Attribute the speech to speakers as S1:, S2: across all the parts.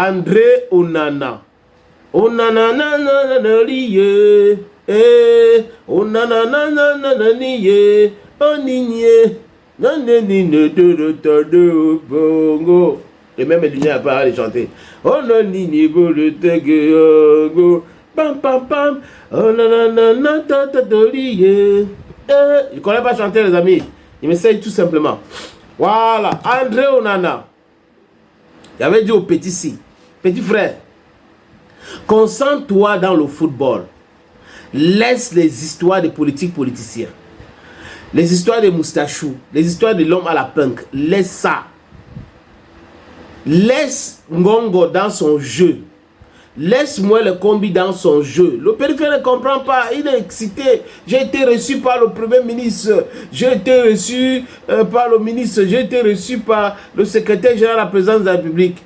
S1: André Onana. Onana nanana liye. Onana nanana liye. Onigné. Nanani de bongo. Et même Eligné a pas à chanter. Onani de teguego. Pam pam pam. Onana tata liye. Je ne connais pas chanter les amis. Il m'essaye tout simplement. Voilà. André Onana. Il avait dit au petit frère, concentre-toi dans le football. Laisse les histoires des politiciens. Les histoires des moustachous. Les histoires de l'homme à la punk. Laisse ça. Laisse Ngongo dans son jeu. Laisse-moi le combi dans son jeu. Le périphérique ne comprend pas. Il est excité. J'ai été reçu par le Premier ministre. J'ai été reçu par le ministre. J'ai été reçu par le secrétaire général de la présidence de la République.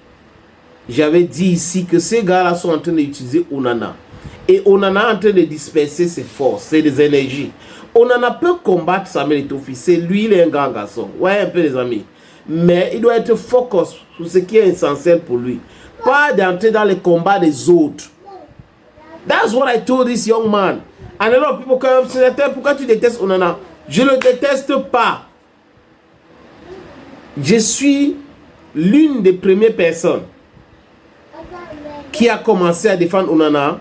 S1: J'avais dit ici que ces gars-là sont en train d'utiliser Onana. Et Onana est en train de disperser ses forces, ses énergies. Onana peut combattre Samuel Eto'o. C'est lui, il est un grand garçon. Ouais, un peu les amis. Mais il doit être focus sur ce qui est essentiel pour lui. Pas d'entrer dans les combats des autres. That's what I told this young man. And a lot of people come say, pourquoi tu détestes Onana? Je ne le déteste pas. Je suis l'une des premières personnes qui a commencé à défendre Onana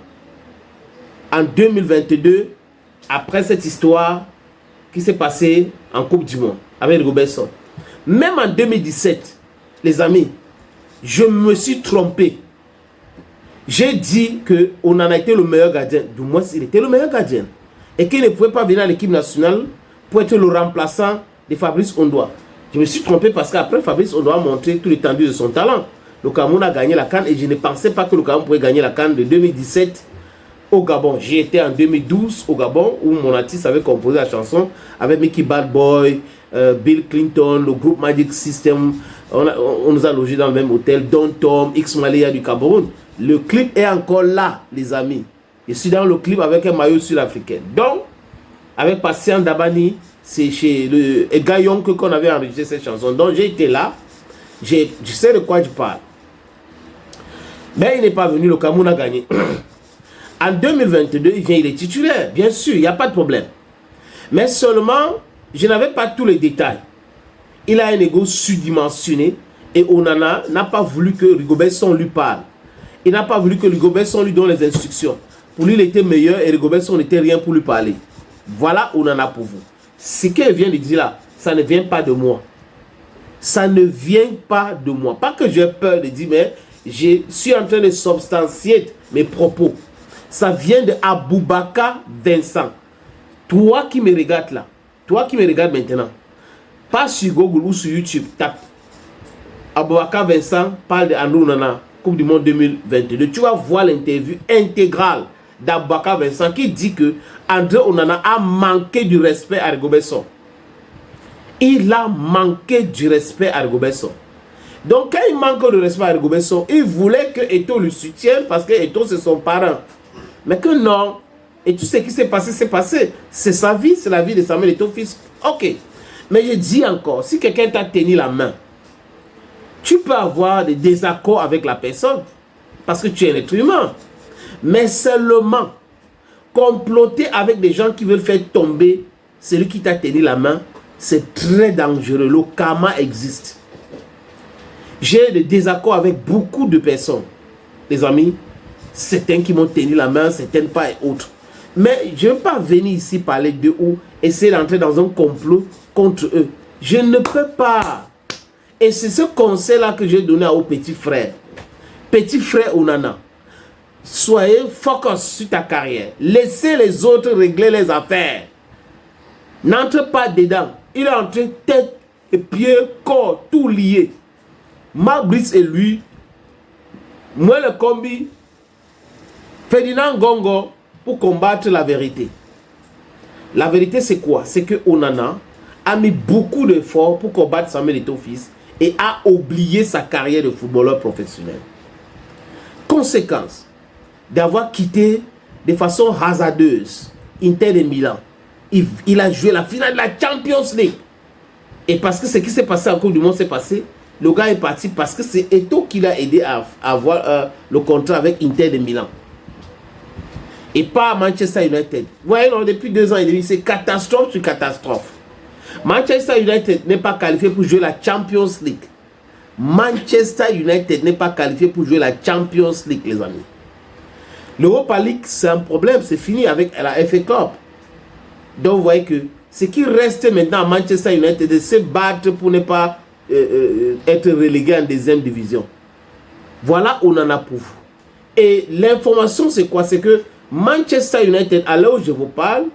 S1: en 2022 après cette histoire qui s'est passée en Coupe du Monde avec Robertson. Même en 2017, les amis, je me suis trompé. J'ai dit que Onana était le meilleur gardien. Du moins, il était le meilleur gardien. Et qu'il ne pouvait pas venir à l'équipe nationale pour être le remplaçant de Fabrice Ondoa. Je me suis trompé parce qu'après, Fabrice Ondoa a montré tout l'étendue de son talent. Le Cameroun a gagné la CAN et je ne pensais pas que le Cameroun pouvait gagner la CAN de 2017 au Gabon. J'y étais en 2012 au Gabon où mon artiste avait composé la chanson avec Mickey Bad Boy, Bill Clinton, le groupe Magic System. On nous a logés dans le même hôtel, Don Tom, X Malaya du Cameroun. Le clip est encore là, les amis. Je suis dans le clip avec un maillot sud-africain. Donc, avec Patient Dabani, c'est chez le Gaillon qu'on avait enregistré cette chanson. Donc, j'ai été là. Je sais de quoi je parle. Mais il n'est pas venu, le Cameroun a gagné. En 2022, il est titulaire, bien sûr, il n'y a pas de problème. Mais seulement, je n'avais pas tous les détails. Il a un ego sous-dimensionné et Onana n'a pas voulu que Rigobertson lui parle. Il n'a pas voulu que Rigobertson lui donne les instructions. Pour lui, il était meilleur et Rigobertson n'était rien pour lui parler. Voilà Onana pour vous. Ce qu'elle vient de dire là, ça ne vient pas de moi. Ça ne vient pas de moi. Pas que j'ai peur de dire, mais je suis en train de substantier mes propos. Ça vient de Aboubaka Vincent. Toi qui me regardes là, toi qui me regardes maintenant, pas sur Google ou sur YouTube, tape Aboubaka Vincent parle de André Onana, Coupe du Monde 2022. Tu vas voir l'interview intégrale d'Aboubaka Vincent qui dit que André Onana a manqué du respect à Rigobertson. Il a manqué du respect à Rigobertson. Donc quand il manque de respect à Rigobertson, il voulait que Eto'o le soutienne parce que Eto'o c'est son parent. Mais que non. Et tout ce qui s'est passé, c'est passé. C'est sa vie, c'est la vie de Samuel Eto'o fils. Ok. Mais je dis encore, si quelqu'un t'a tenu la main, tu peux avoir des désaccords avec la personne parce que tu es un être humain. Mais seulement comploter avec des gens qui veulent faire tomber celui qui t'a tenu la main, c'est très dangereux. Le karma existe. J'ai des désaccords avec beaucoup de personnes. Les amis, certains qui m'ont tenu la main, certaines pas et autres. Mais je ne veux pas venir ici parler d'eux ou essayer d'entrer dans un complot contre eux. Je ne peux pas. Et c'est ce conseil-là que j'ai donné à vos petits frères. Petit frère Onana, soyez focus sur ta carrière. Laissez les autres régler les affaires. N'entre pas dedans. Il est entré tête et pieds, corps, tout lié. Marc Brice et lui, moi le combi, Ferdinand Ngongo pour combattre la vérité. La vérité c'est quoi? C'est que Onana a mis beaucoup d'efforts pour combattre Samuel Eto'o fils et a oublié sa carrière de footballeur professionnel. Conséquence d'avoir quitté de façon hasardeuse Inter de Milan. Il a joué la finale de la Champions League. Et parce que ce qui s'est passé en Coupe du Monde s'est passé, Le gars est parti parce que c'est Eto'o qui l'a aidé à avoir le contrat avec Inter de Milan. Et pas Manchester United. Vous voyez, non, depuis 2 ans et demi, c'est catastrophe sur catastrophe. Manchester United n'est pas qualifié pour jouer la Champions League. Manchester United n'est pas qualifié pour jouer la Champions League, les amis. L'Europa League, c'est un problème. C'est fini avec la FA Cup. Donc, vous voyez que ce qui reste maintenant à Manchester United, de se battre pour ne pas être relégué en 2e division. Voilà, on en a pour vous. Et l'information, c'est quoi? C'est que Manchester United, à l'heure où je vous parle,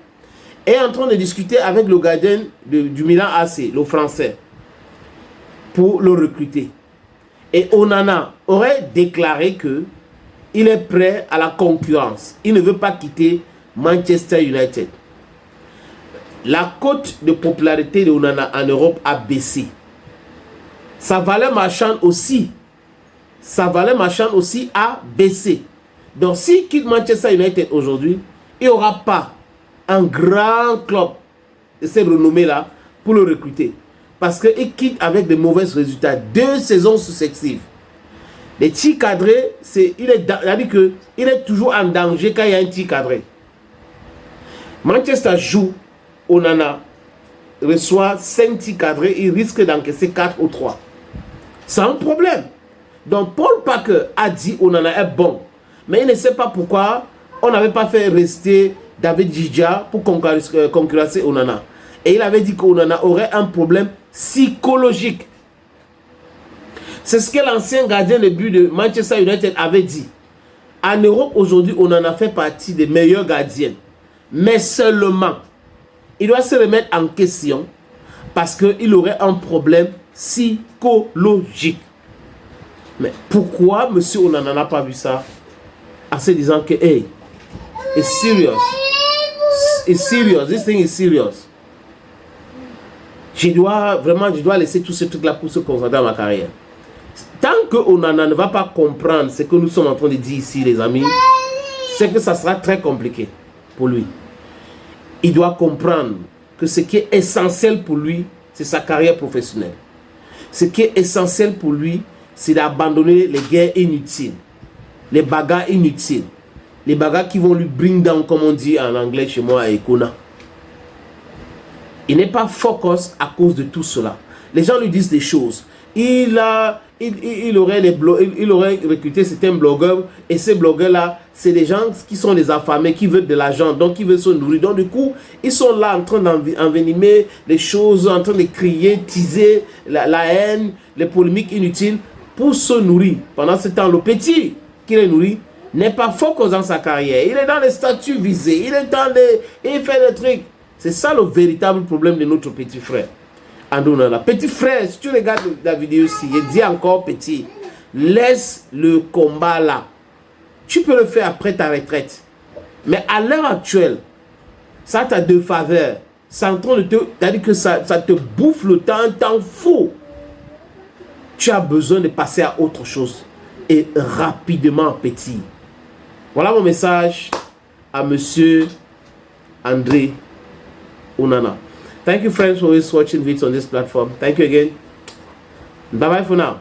S1: est en train de discuter avec le gardien du Milan AC, le français, pour le recruter. Et Onana aurait déclaré que il est prêt à la concurrence. Il ne veut pas quitter Manchester United. La cote de popularité de Onana en Europe a baissé. Sa valeur marchande aussi. Sa valeur marchande aussi a baissé. Donc, s'il quitte Manchester United aujourd'hui, il n'y aura pas un grand club de cette renommée-là pour le recruter. Parce qu'il quitte avec de mauvais résultats. 2 saisons successives. Les tirs cadrés, il est toujours en danger quand il y a un tir cadré. Manchester joue, Onana reçoit 5 tirs cadrés, il risque d'encaisser 4 ou 3. C'est un problème. Donc, Paul Parker a dit Onana est bon. Mais il ne sait pas pourquoi on n'avait pas fait rester David Gija pour concurrencer Onana. Et il avait dit qu'Onana aurait un problème psychologique. C'est ce que l'ancien gardien de but de Manchester United avait dit. En Europe, aujourd'hui, Onana fait partie des meilleurs gardiens. Mais seulement, il doit se remettre en question parce qu'il aurait un problème psychologique. Mais pourquoi M. Onana n'a pas vu ça en se disant que, hey, it's serious. It's serious. This thing is serious. Je dois laisser tout ce truc-là pour se concentrer dans ma carrière. Tant que Onana ne va pas comprendre ce que nous sommes en train de dire ici, les amis, c'est que ça sera très compliqué pour lui. Il doit comprendre que ce qui est essentiel pour lui, c'est sa carrière professionnelle. Ce qui est essentiel pour lui, c'est d'abandonner les guerres inutiles, les bagarres inutiles, les bagarres qui vont lui bring down, comme on dit en anglais chez moi à Ekona. Il n'est pas focus à cause de tout cela. Les gens lui disent des choses. Il aurait recruté certains blogueurs, et ces blogueurs-là, c'est des gens qui sont des affamés, qui veulent de l'argent, donc qui veulent se nourrir. Donc du coup, ils sont là en train d'envenimer les choses, en train de crier, teaser la haine, les polémiques inutiles pour se nourrir. Pendant ce temps, le petit qui les nourrit n'est pas focus dans sa carrière. Il est dans les statuts visés, il fait des trucs. C'est ça le véritable problème de notre petit frère. Andonana. Petit frère, si tu regardes la vidéo ici, il dit encore petit, laisse le combat là. Tu peux le faire après ta retraite. Mais à l'heure actuelle, ça t'a de faveur. C'est en train de te... C'est-à-dire que ça te bouffe le temps, un temps fou. Tu as besoin de passer à autre chose. Et rapidement, petit. Voilà mon message à monsieur André Onana. Thank you, friends, for always watching videos on this platform. Thank you again. Bye-bye for now.